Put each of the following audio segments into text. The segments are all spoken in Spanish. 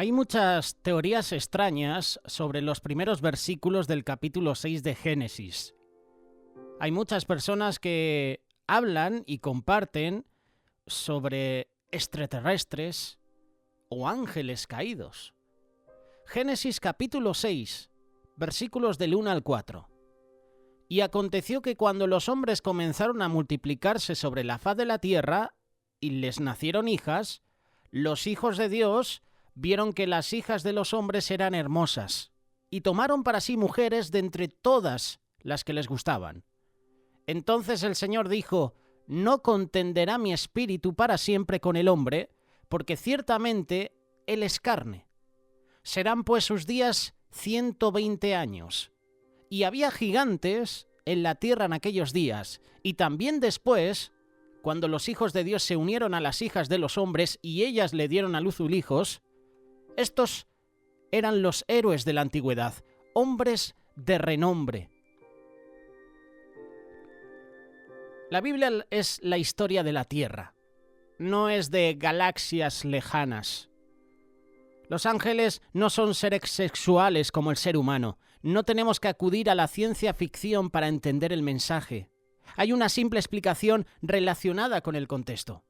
Hay muchas teorías extrañas sobre los primeros versículos del capítulo 6 de Génesis. Hay muchas personas que hablan y comparten sobre extraterrestres o ángeles caídos. Génesis capítulo 6, versículos del 1 al 4. Y aconteció que cuando los hombres comenzaron a multiplicarse sobre la faz de la tierra y les nacieron hijas, los hijos de Dios vieron que las hijas de los hombres eran hermosas, y tomaron para sí mujeres de entre todas las que les gustaban. Entonces el Señor dijo: No contenderá mi espíritu para siempre con el hombre, porque ciertamente él es carne. Serán pues sus días 120 años. Y había gigantes en la tierra en aquellos días, y también después, cuando los hijos de Dios se unieron a las hijas de los hombres y ellas le dieron a luz hijos. Estos eran los héroes de la antigüedad, hombres de renombre. La Biblia es la historia de la Tierra, no es de galaxias lejanas. Los ángeles no son seres sexuales como el ser humano. No tenemos que acudir a la ciencia ficción para entender el mensaje. Hay una simple explicación relacionada con el contexto.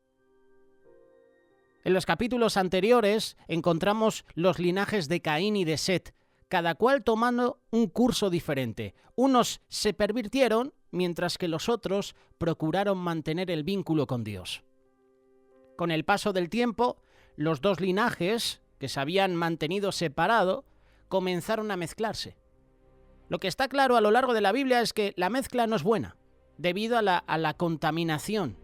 En los capítulos anteriores encontramos los linajes de Caín y de Set, cada cual tomando un curso diferente. Unos se pervirtieron, mientras que los otros procuraron mantener el vínculo con Dios. Con el paso del tiempo, los dos linajes, que se habían mantenido separados, comenzaron a mezclarse. Lo que está claro a lo largo de la Biblia es que la mezcla no es buena, debido a la contaminación.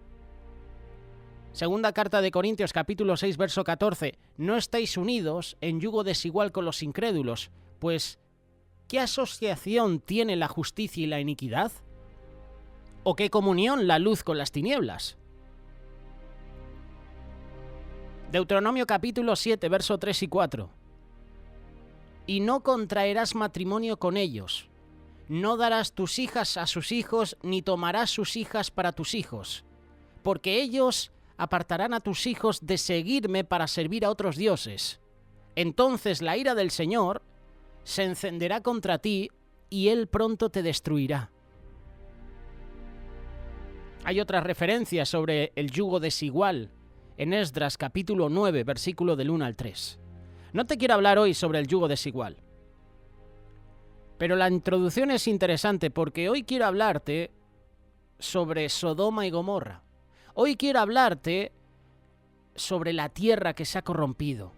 Segunda carta de Corintios, capítulo 6, verso 14. No estáis unidos en yugo desigual con los incrédulos, pues ¿qué asociación tiene la justicia y la iniquidad? ¿O qué comunión la luz con las tinieblas? Deuteronomio capítulo 7, verso 3 y 4. Y no contraerás matrimonio con ellos. No darás tus hijas a sus hijos, ni tomarás sus hijas para tus hijos, porque ellos apartarán a tus hijos de seguirme para servir a otros dioses. Entonces la ira del Señor se encenderá contra ti y Él pronto te destruirá. Hay otras referencias sobre el yugo desigual en Esdras capítulo 9, versículo del 1 al 3. No te quiero hablar hoy sobre el yugo desigual, pero la introducción es interesante porque hoy quiero hablarte sobre Sodoma y Gomorra. Hoy quiero hablarte sobre la tierra que se ha corrompido.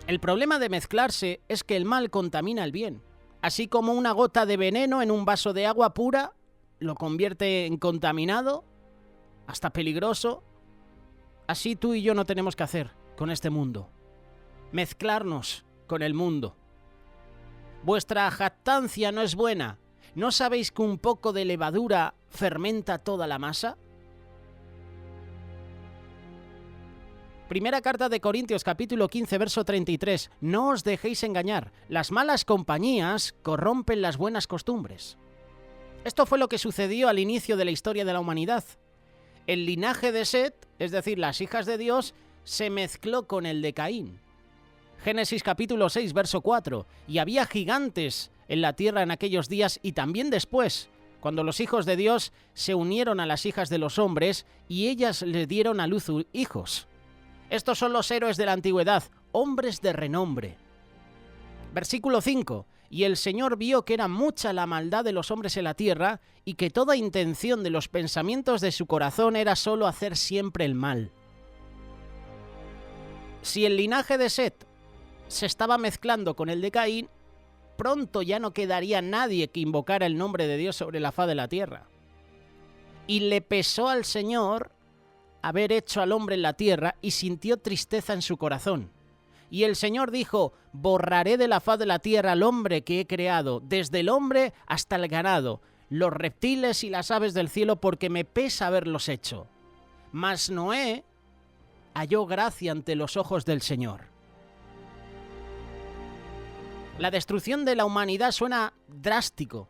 El problema de mezclarse es que el mal contamina el bien. Así como una gota de veneno en un vaso de agua pura lo convierte en contaminado, hasta peligroso, así tú y yo no tenemos que hacer con este mundo. Mezclarnos con el mundo. Vuestra jactancia no es buena. ¿No sabéis que un poco de levadura fermenta toda la masa? Primera carta de Corintios, capítulo 15, verso 33. No os dejéis engañar. Las malas compañías corrompen las buenas costumbres. Esto fue lo que sucedió al inicio de la historia de la humanidad. El linaje de Set, es decir, las hijas de Dios, se mezcló con el de Caín. Génesis capítulo 6, verso 4. Y había gigantes en la tierra en aquellos días y también después, cuando los hijos de Dios se unieron a las hijas de los hombres y ellas le dieron a luz hijos. Estos son los héroes de la antigüedad, hombres de renombre. Versículo 5. Y el Señor vio que era mucha la maldad de los hombres en la tierra y que toda intención de los pensamientos de su corazón era solo hacer siempre el mal. Si el linaje de Set se estaba mezclando con el de Caín, pronto ya no quedaría nadie que invocara el nombre de Dios sobre la faz de la tierra. Y le pesó al Señor haber hecho al hombre en la tierra y sintió tristeza en su corazón. Y el Señor dijo: borraré de la faz de la tierra al hombre que he creado, desde el hombre hasta el ganado, los reptiles y las aves del cielo, porque me pesa haberlos hecho. Mas Noé halló gracia ante los ojos del Señor. La destrucción de la humanidad suena drástico,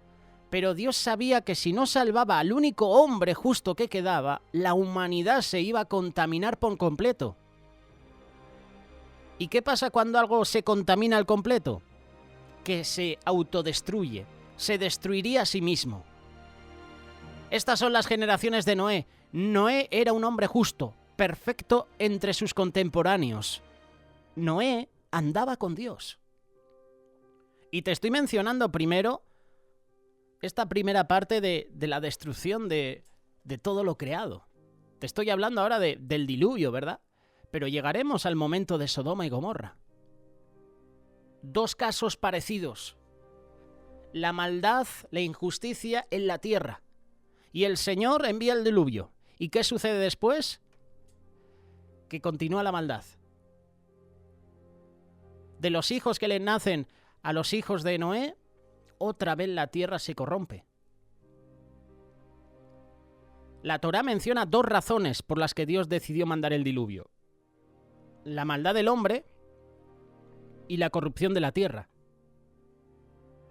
pero Dios sabía que si no salvaba al único hombre justo que quedaba, la humanidad se iba a contaminar por completo. ¿Y qué pasa cuando algo se contamina al completo? Que se autodestruye, se destruiría a sí mismo. Estas son las generaciones de Noé. Noé era un hombre justo, perfecto entre sus contemporáneos. Noé andaba con Dios. Y te estoy mencionando primero esta primera parte de la destrucción de todo lo creado. Te estoy hablando ahora del diluvio, ¿verdad? Pero llegaremos al momento de Sodoma y Gomorra. Dos casos parecidos. La maldad, la injusticia en la tierra. Y el Señor envía el diluvio. ¿Y qué sucede después? Que continúa la maldad. De los hijos que le nacen a los hijos de Noé, otra vez la tierra se corrompe. La Torá menciona dos razones por las que Dios decidió mandar el diluvio. La maldad del hombre y la corrupción de la tierra.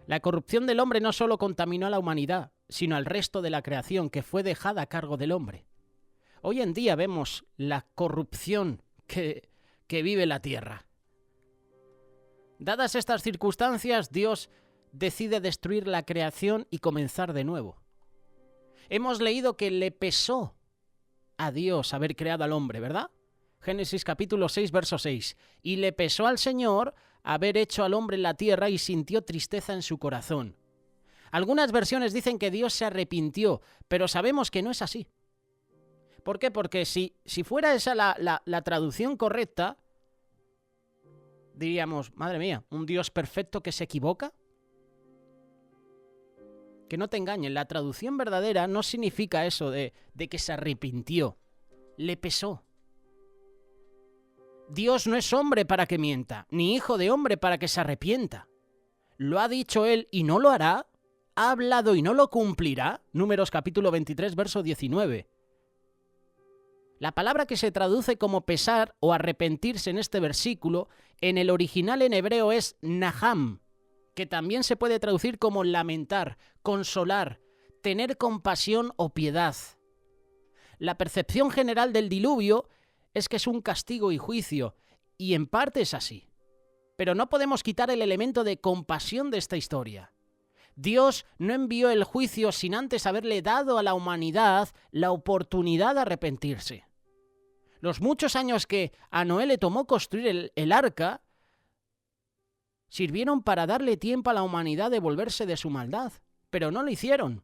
La corrupción del hombre no solo contaminó a la humanidad, sino al resto de la creación que fue dejada a cargo del hombre. Hoy en día vemos la corrupción que vive la tierra. Dadas estas circunstancias, Dios decide destruir la creación y comenzar de nuevo. Hemos leído que le pesó a Dios haber creado al hombre, ¿verdad? Génesis capítulo 6, verso 6. Y le pesó al Señor haber hecho al hombre en la tierra y sintió tristeza en su corazón. Algunas versiones dicen que Dios se arrepintió, pero sabemos que no es así. ¿Por qué? Porque si fuera esa la traducción correcta, diríamos, madre mía, ¿un Dios perfecto que se equivoca? Que no te engañen, la traducción verdadera no significa eso de que se arrepintió. Le pesó. Dios no es hombre para que mienta, ni hijo de hombre para que se arrepienta. ¿Lo ha dicho él y no lo hará? ¿Ha hablado y no lo cumplirá? Números capítulo 23, verso 19. La palabra que se traduce como pesar o arrepentirse en este versículo, en el original en hebreo es naham, que también se puede traducir como lamentar, consolar, tener compasión o piedad. La percepción general del diluvio es que es un castigo y juicio, y en parte es así. Pero no podemos quitar el elemento de compasión de esta historia. Dios no envió el juicio sin antes haberle dado a la humanidad la oportunidad de arrepentirse. Los muchos años que a Noé le tomó construir el arca sirvieron para darle tiempo a la humanidad de volverse de su maldad, pero no lo hicieron.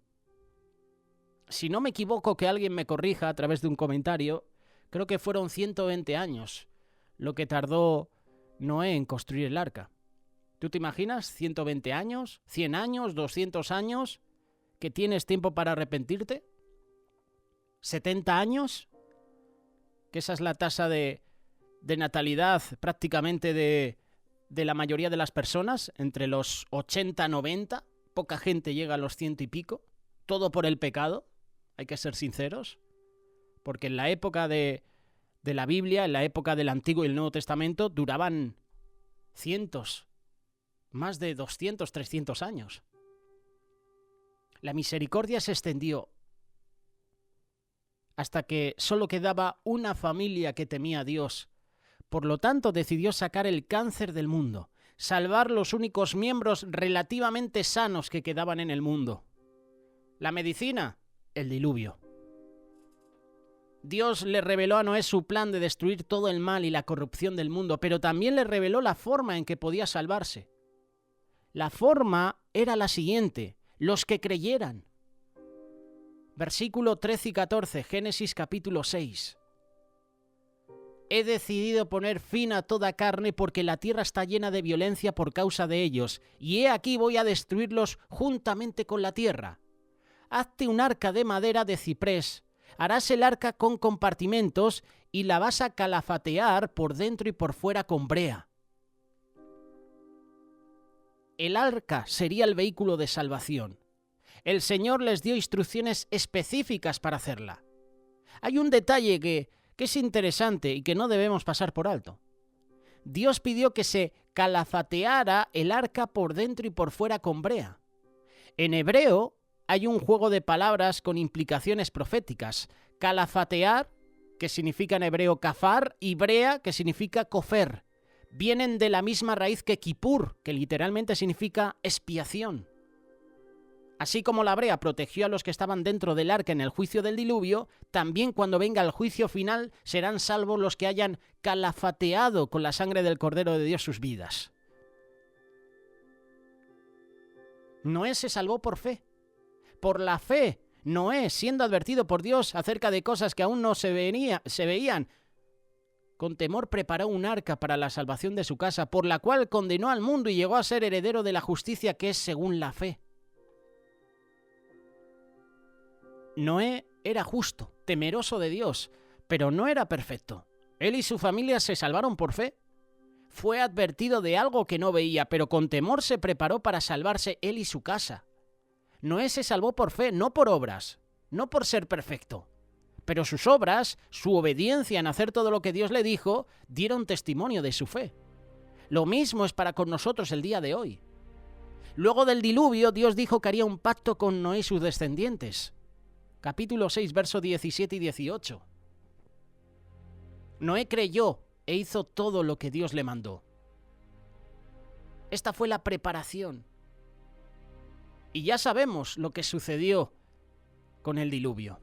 Si no me equivoco, que alguien me corrija a través de un comentario, creo que fueron 120 años lo que tardó Noé en construir el arca. ¿Tú te imaginas? 120 años, 100 años, 200 años, que tienes tiempo para arrepentirte. 70 años, que esa es la tasa de natalidad prácticamente de la mayoría de las personas, entre los 80 y 90, poca gente llega a los 100 y pico, todo por el pecado, hay que ser sinceros, porque en la época de la Biblia, en la época del Antiguo y el Nuevo Testamento, duraban cientos, más de 200, 300 años. La misericordia se extendió hasta que solo quedaba una familia que temía a Dios. Por lo tanto, decidió sacar el cáncer del mundo, salvar los únicos miembros relativamente sanos que quedaban en el mundo. La medicina, el diluvio. Dios le reveló a Noé su plan de destruir todo el mal y la corrupción del mundo, pero también le reveló la forma en que podía salvarse. La forma era la siguiente: los que creyeran. Versículo 13 y 14, Génesis capítulo 6. He decidido poner fin a toda carne porque la tierra está llena de violencia por causa de ellos, y he aquí voy a destruirlos juntamente con la tierra. Hazte un arca de madera de ciprés, harás el arca con compartimentos y la vas a calafatear por dentro y por fuera con brea. El arca sería el vehículo de salvación. El Señor les dio instrucciones específicas para hacerla. Hay un detalle que es interesante y que no debemos pasar por alto. Dios pidió que se calafateara el arca por dentro y por fuera con brea. En hebreo hay un juego de palabras con implicaciones proféticas. Calafatear, que significa en hebreo kafar, y brea, que significa kofer. vienen de la misma raíz que Kippur, que literalmente significa expiación. Así como la brea protegió a los que estaban dentro del arca en el juicio del diluvio, también cuando venga el juicio final serán salvos los que hayan calafateado con la sangre del Cordero de Dios sus vidas. Noé se salvó por fe. Por la fe, Noé, siendo advertido por Dios acerca de cosas que aún no se veían, con temor preparó un arca para la salvación de su casa, por la cual condenó al mundo y llegó a ser heredero de la justicia que es según la fe. Noé era justo, temeroso de Dios, pero no era perfecto. Él y su familia se salvaron por fe. Fue advertido de algo que no veía, pero con temor se preparó para salvarse él y su casa. Noé se salvó por fe, no por obras, no por ser perfecto. Pero sus obras, su obediencia en hacer todo lo que Dios le dijo, dieron testimonio de su fe. Lo mismo es para con nosotros el día de hoy. Luego del diluvio, Dios dijo que haría un pacto con Noé y sus descendientes. Capítulo 6, versos 17 y 18. Noé creyó e hizo todo lo que Dios le mandó. Esta fue la preparación. Y ya sabemos lo que sucedió con el diluvio.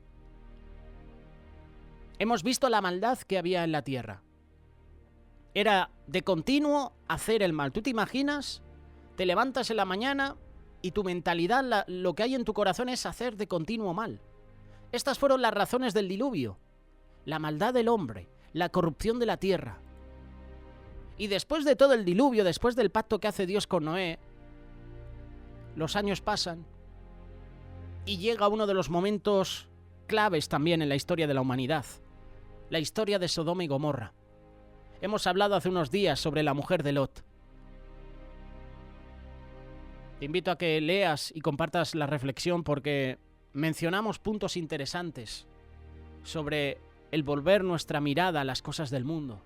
Hemos visto la maldad que había en la tierra. Era de continuo hacer el mal. ¿Tú te imaginas? Te levantas en la mañana y tu mentalidad, lo que hay en tu corazón es hacer de continuo mal. Estas fueron las razones del diluvio. La maldad del hombre, la corrupción de la tierra. Y después de todo el diluvio, después del pacto que hace Dios con Noé, los años pasan y llega uno de los momentos claves también en la historia de la humanidad. La historia de Sodoma y Gomorra. Hemos hablado hace unos días sobre la mujer de Lot. Te invito a que leas y compartas la reflexión porque mencionamos puntos interesantes sobre el volver nuestra mirada a las cosas del mundo.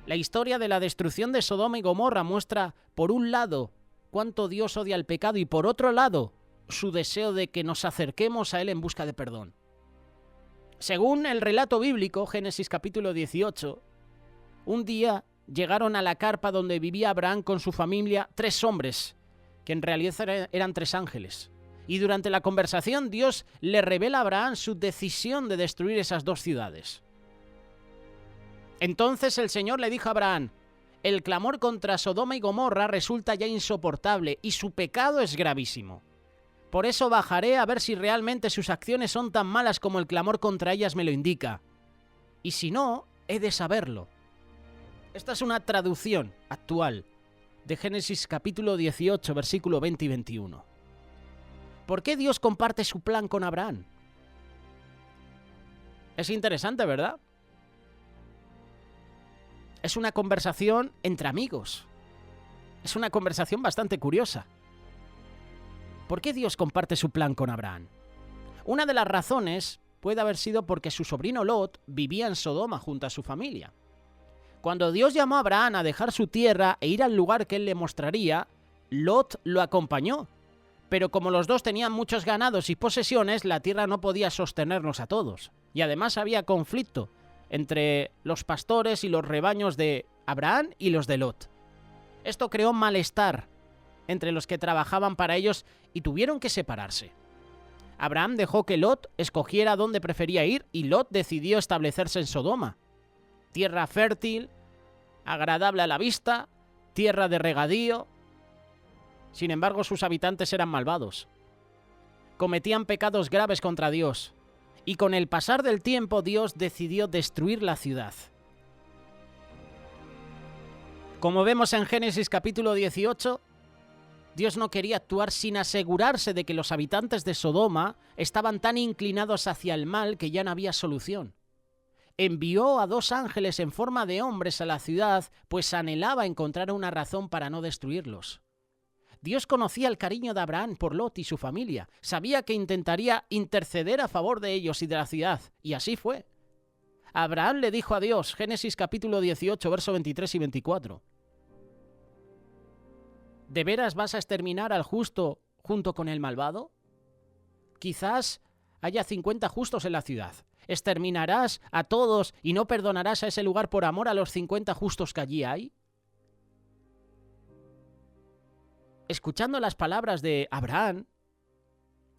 La historia de la destrucción de Sodoma y Gomorra muestra, por un lado, cuánto Dios odia el pecado y, por otro lado, su deseo de que nos acerquemos a Él en busca de perdón. Según el relato bíblico, Génesis capítulo 18, un día llegaron a la carpa donde vivía Abraham con su familia 3 hombres, que en realidad eran 3 ángeles. Y durante la conversación Dios le revela a Abraham su decisión de destruir esas 2 ciudades. Entonces el Señor le dijo a Abraham: el clamor contra Sodoma y Gomorra resulta ya insoportable y su pecado es gravísimo. Por eso bajaré a ver si realmente sus acciones son tan malas como el clamor contra ellas me lo indica. Y si no, he de saberlo. Esta es una traducción actual de Génesis capítulo 18, versículo 20 y 21. ¿Por qué Dios comparte su plan con Abraham? Es interesante, ¿verdad? Es una conversación entre amigos. Es una conversación bastante curiosa. ¿Por qué Dios comparte su plan con Abraham? Una de las razones puede haber sido porque su sobrino Lot vivía en Sodoma junto a su familia. Cuando Dios llamó a Abraham a dejar su tierra e ir al lugar que él le mostraría, Lot lo acompañó. Pero como los dos tenían muchos ganados y posesiones, la tierra no podía sostenernos a todos. Y además había conflicto entre los pastores y los rebaños de Abraham y los de Lot. Esto creó malestar entre los que trabajaban para ellos y tuvieron que separarse. Abraham dejó que Lot escogiera dónde prefería ir y Lot decidió establecerse en Sodoma. Tierra fértil, agradable a la vista, tierra de regadío. Sin embargo, sus habitantes eran malvados. Cometían pecados graves contra Dios. Y con el pasar del tiempo, Dios decidió destruir la ciudad. Como vemos en Génesis capítulo 18, Dios no quería actuar sin asegurarse de que los habitantes de Sodoma estaban tan inclinados hacia el mal que ya no había solución. Envió a 2 ángeles en forma de hombres a la ciudad, pues anhelaba encontrar una razón para no destruirlos. Dios conocía el cariño de Abraham por Lot y su familia. Sabía que intentaría interceder a favor de ellos y de la ciudad, y así fue. Abraham le dijo a Dios, Génesis capítulo 18, versos 23 y 24. ¿De veras vas a exterminar al justo junto con el malvado? Quizás haya 50 justos en la ciudad. ¿Exterminarás a todos y no perdonarás a ese lugar por amor a los 50 justos que allí hay? Escuchando las palabras de Abraham,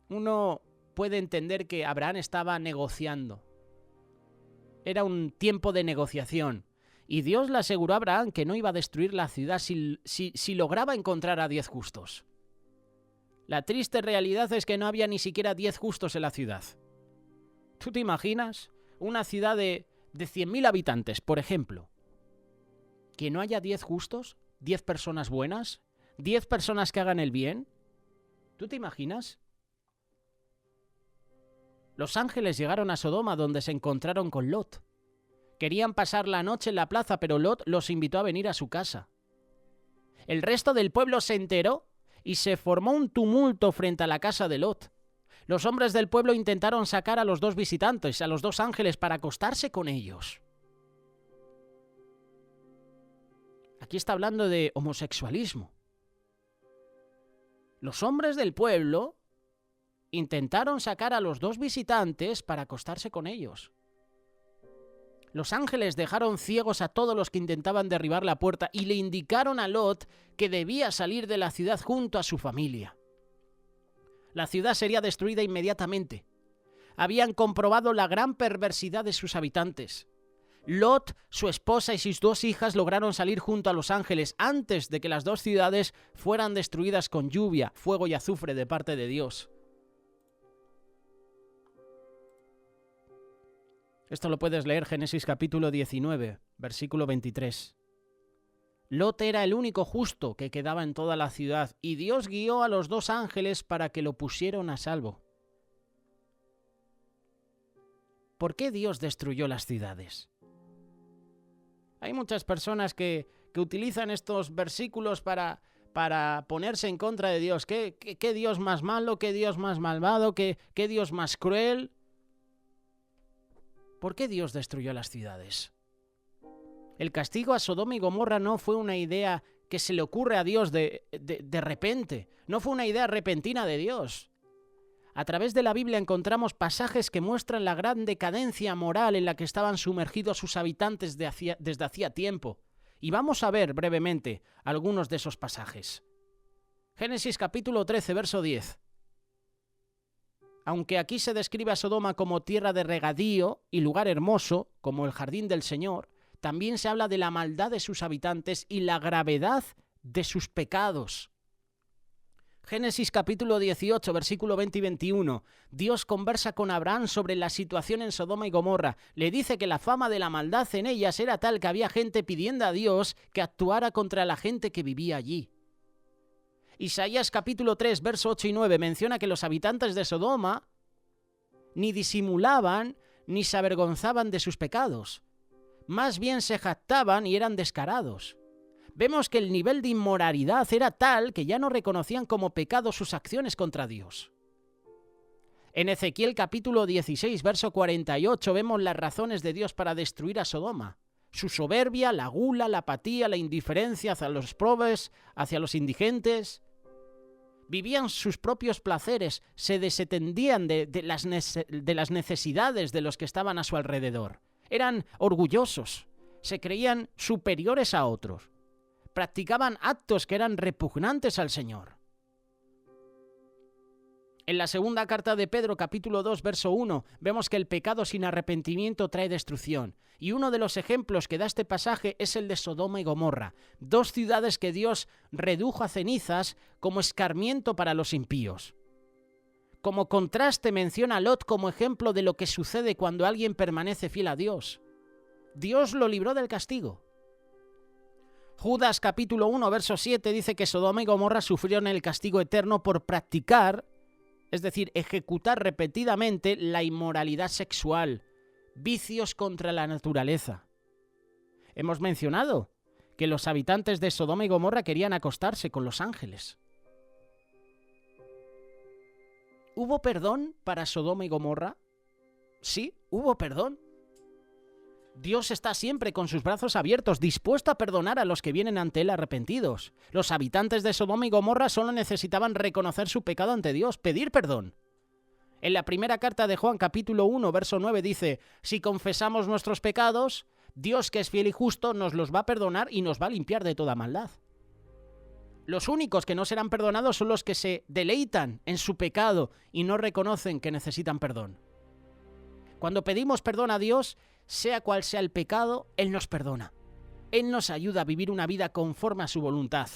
uno puede entender que Abraham estaba negociando. Era un tiempo de negociación. Y Dios le aseguró a Abraham que no iba a destruir la ciudad si lograba encontrar a 10 justos. La triste realidad es que no había ni siquiera 10 justos en la ciudad. ¿Tú te imaginas una ciudad de 100.000 habitantes, por ejemplo? ¿Que no haya 10 justos? ¿10 personas buenas? ¿10 personas que hagan el bien? ¿Tú te imaginas? Los ángeles llegaron a Sodoma, donde se encontraron con Lot. Querían pasar la noche en la plaza, pero Lot los invitó a venir a su casa. El resto del pueblo se enteró y se formó un tumulto frente a la casa de Lot. Los hombres del pueblo intentaron sacar a los 2 visitantes, a los 2 ángeles, para acostarse con ellos. Aquí está hablando de homosexualismo. Los hombres del pueblo intentaron sacar a los 2 visitantes para acostarse con ellos. Los ángeles dejaron ciegos a todos los que intentaban derribar la puerta y le indicaron a Lot que debía salir de la ciudad junto a su familia. La ciudad sería destruida inmediatamente. Habían comprobado la gran perversidad de sus habitantes. Lot, su esposa y sus 2 hijas lograron salir junto a los ángeles antes de que las 2 ciudades fueran destruidas con lluvia, fuego y azufre de parte de Dios. Esto lo puedes leer Génesis capítulo 19, versículo 23. Lot era el único justo que quedaba en toda la ciudad y Dios guió a los 2 ángeles para que lo pusieran a salvo. ¿Por qué Dios destruyó las ciudades? Hay muchas personas que utilizan estos versículos para ponerse en contra de Dios. ¿Qué Dios más malo? ¿Qué Dios más malvado? ¿Qué Dios más cruel? ¿Por qué Dios destruyó las ciudades? El castigo a Sodoma y Gomorra no fue una idea que se le ocurre a Dios de repente. No fue una idea repentina de Dios. A través de la Biblia encontramos pasajes que muestran la gran decadencia moral en la que estaban sumergidos sus habitantes desde hacía tiempo. Y vamos a ver brevemente algunos de esos pasajes. Génesis capítulo 13, verso 10. Aunque aquí se describe a Sodoma como tierra de regadío y lugar hermoso, como el jardín del Señor, también se habla de la maldad de sus habitantes y la gravedad de sus pecados. Génesis capítulo 18, versículo 20 y 21. Dios conversa con Abraham sobre la situación en Sodoma y Gomorra. Le dice que la fama de la maldad en ellas era tal que había gente pidiendo a Dios que actuara contra la gente que vivía allí. Isaías capítulo 3, verso 8 y 9 menciona que los habitantes de Sodoma ni disimulaban ni se avergonzaban de sus pecados. Más bien se jactaban y eran descarados. Vemos que el nivel de inmoralidad era tal que ya no reconocían como pecado sus acciones contra Dios. En Ezequiel capítulo 16, verso 48 vemos las razones de Dios para destruir a Sodoma. Su soberbia, la gula, la apatía, la indiferencia hacia los pobres, hacia los indigentes. Vivían sus propios placeres, se desentendían de las necesidades de los que estaban a su alrededor. Eran orgullosos, se creían superiores a otros. Practicaban actos que eran repugnantes al Señor. En la segunda carta de Pedro, capítulo 2, verso 1, vemos que el pecado sin arrepentimiento trae destrucción. Y uno de los ejemplos que da este pasaje es el de Sodoma y Gomorra, 2 ciudades que Dios redujo a cenizas como escarmiento para los impíos. Como contraste menciona a Lot como ejemplo de lo que sucede cuando alguien permanece fiel a Dios. Dios lo libró del castigo. Judas capítulo 1, verso 7 dice que Sodoma y Gomorra sufrieron el castigo eterno por practicar, es decir, ejecutar repetidamente la inmoralidad sexual, vicios contra la naturaleza. Hemos mencionado que los habitantes de Sodoma y Gomorra querían acostarse con los ángeles. ¿Hubo perdón para Sodoma y Gomorra? Sí, hubo perdón. Dios está siempre con sus brazos abiertos, dispuesto a perdonar a los que vienen ante Él arrepentidos. Los habitantes de Sodoma y Gomorra solo necesitaban reconocer su pecado ante Dios, pedir perdón. En la primera carta de Juan, capítulo 1, verso 9, dice: si confesamos nuestros pecados, Dios, que es fiel y justo, nos los va a perdonar y nos va a limpiar de toda maldad. Los únicos que no serán perdonados son los que se deleitan en su pecado y no reconocen que necesitan perdón. Cuando pedimos perdón a Dios, sea cual sea el pecado, Él nos perdona. Él nos ayuda a vivir una vida conforme a su voluntad.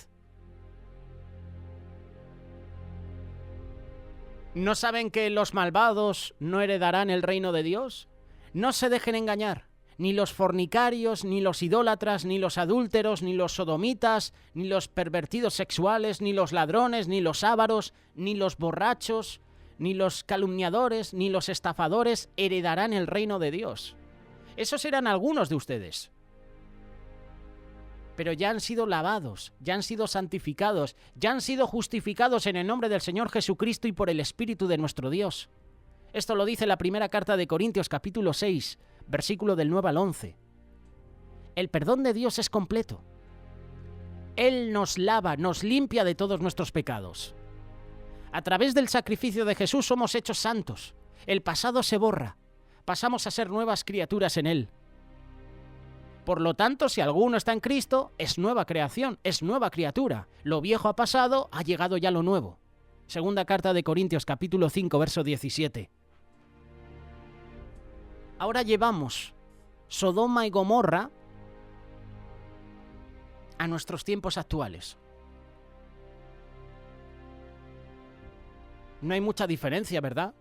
¿No saben que los malvados no heredarán el reino de Dios? No se dejen engañar. Ni los fornicarios, ni los idólatras, ni los adúlteros, ni los sodomitas, ni los pervertidos sexuales, ni los ladrones, ni los ávaros, ni los borrachos, ni los calumniadores, ni los estafadores heredarán el reino de Dios. Esos eran algunos de ustedes. Pero ya han sido lavados, ya han sido santificados, ya han sido justificados en el nombre del Señor Jesucristo y por el Espíritu de nuestro Dios. Esto lo dice la primera carta de Corintios, capítulo 6, versículo del 9 al 11. El perdón de Dios es completo. Él nos lava, nos limpia de todos nuestros pecados. A través del sacrificio de Jesús somos hechos santos. El pasado se borra. Pasamos a ser nuevas criaturas en Él. Por lo tanto, si alguno está en Cristo, es nueva creación, es nueva criatura. Lo viejo ha pasado, ha llegado ya lo nuevo. Segunda carta de Corintios, capítulo 5, verso 17. Ahora llevamos Sodoma y Gomorra a nuestros tiempos actuales. No hay mucha diferencia, ¿verdad?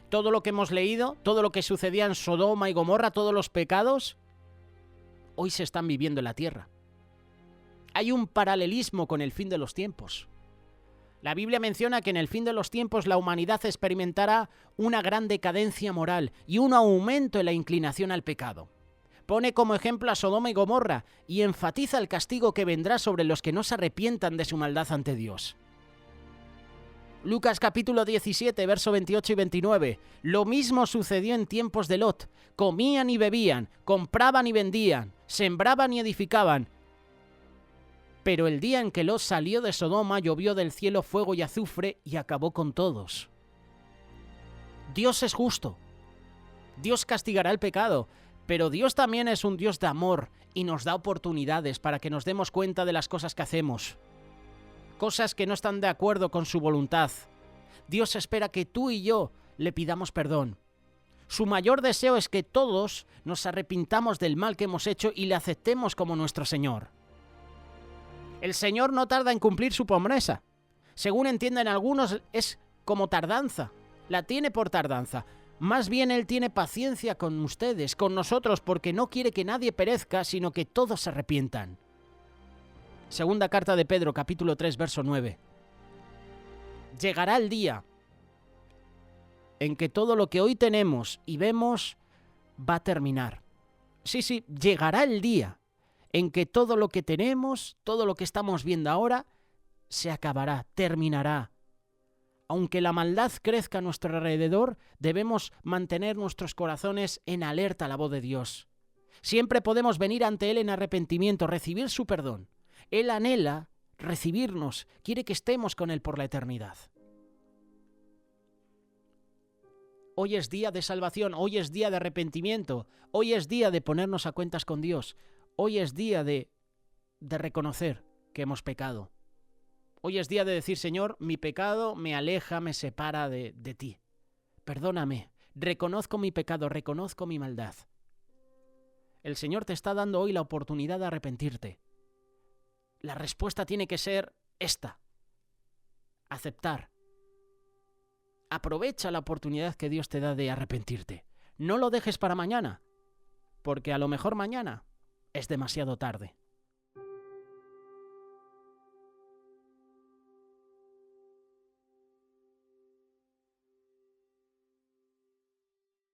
Todo lo que hemos leído, todo lo que sucedía en Sodoma y Gomorra, todos los pecados, hoy se están viviendo en la tierra. Hay un paralelismo con el fin de los tiempos. La Biblia menciona que en el fin de los tiempos la humanidad experimentará una gran decadencia moral y un aumento en la inclinación al pecado. Pone como ejemplo a Sodoma y Gomorra y enfatiza el castigo que vendrá sobre los que no se arrepientan de su maldad ante Dios. Lucas capítulo 17, verso 28 y 29. Lo mismo sucedió en tiempos de Lot. Comían y bebían, compraban y vendían, sembraban y edificaban. Pero el día en que Lot salió de Sodoma, llovió del cielo fuego y azufre y acabó con todos. Dios es justo. Dios castigará el pecado, pero Dios también es un Dios de amor y nos da oportunidades para que nos demos cuenta de las cosas que hacemos. Cosas que no están de acuerdo con su voluntad. Dios espera que tú y yo le pidamos perdón. Su mayor deseo es que todos nos arrepintamos del mal que hemos hecho y le aceptemos como nuestro Señor. El Señor no tarda en cumplir su promesa. Según entienden algunos, es como tardanza. La tiene por tardanza. Más bien Él tiene paciencia con ustedes, con nosotros, porque no quiere que nadie perezca, sino que todos se arrepientan. Segunda carta de Pedro, capítulo 3, verso 9. Llegará el día en que todo lo que hoy tenemos y vemos va a terminar. Sí, llegará el día en que todo lo que tenemos, todo lo que estamos viendo ahora, se acabará, terminará. Aunque la maldad crezca a nuestro alrededor, debemos mantener nuestros corazones en alerta a la voz de Dios. Siempre podemos venir ante Él en arrepentimiento, recibir su perdón. Él anhela recibirnos, quiere que estemos con Él por la eternidad. Hoy es día de salvación, hoy es día de arrepentimiento, hoy es día de ponernos a cuentas con Dios, hoy es día de reconocer que hemos pecado. Hoy es día de decir, Señor, mi pecado me aleja, me separa de ti. Perdóname, reconozco mi pecado, reconozco mi maldad. El Señor te está dando hoy la oportunidad de arrepentirte. La respuesta tiene que ser esta: aceptar. Aprovecha la oportunidad que Dios te da de arrepentirte. No lo dejes para mañana, porque a lo mejor mañana es demasiado tarde.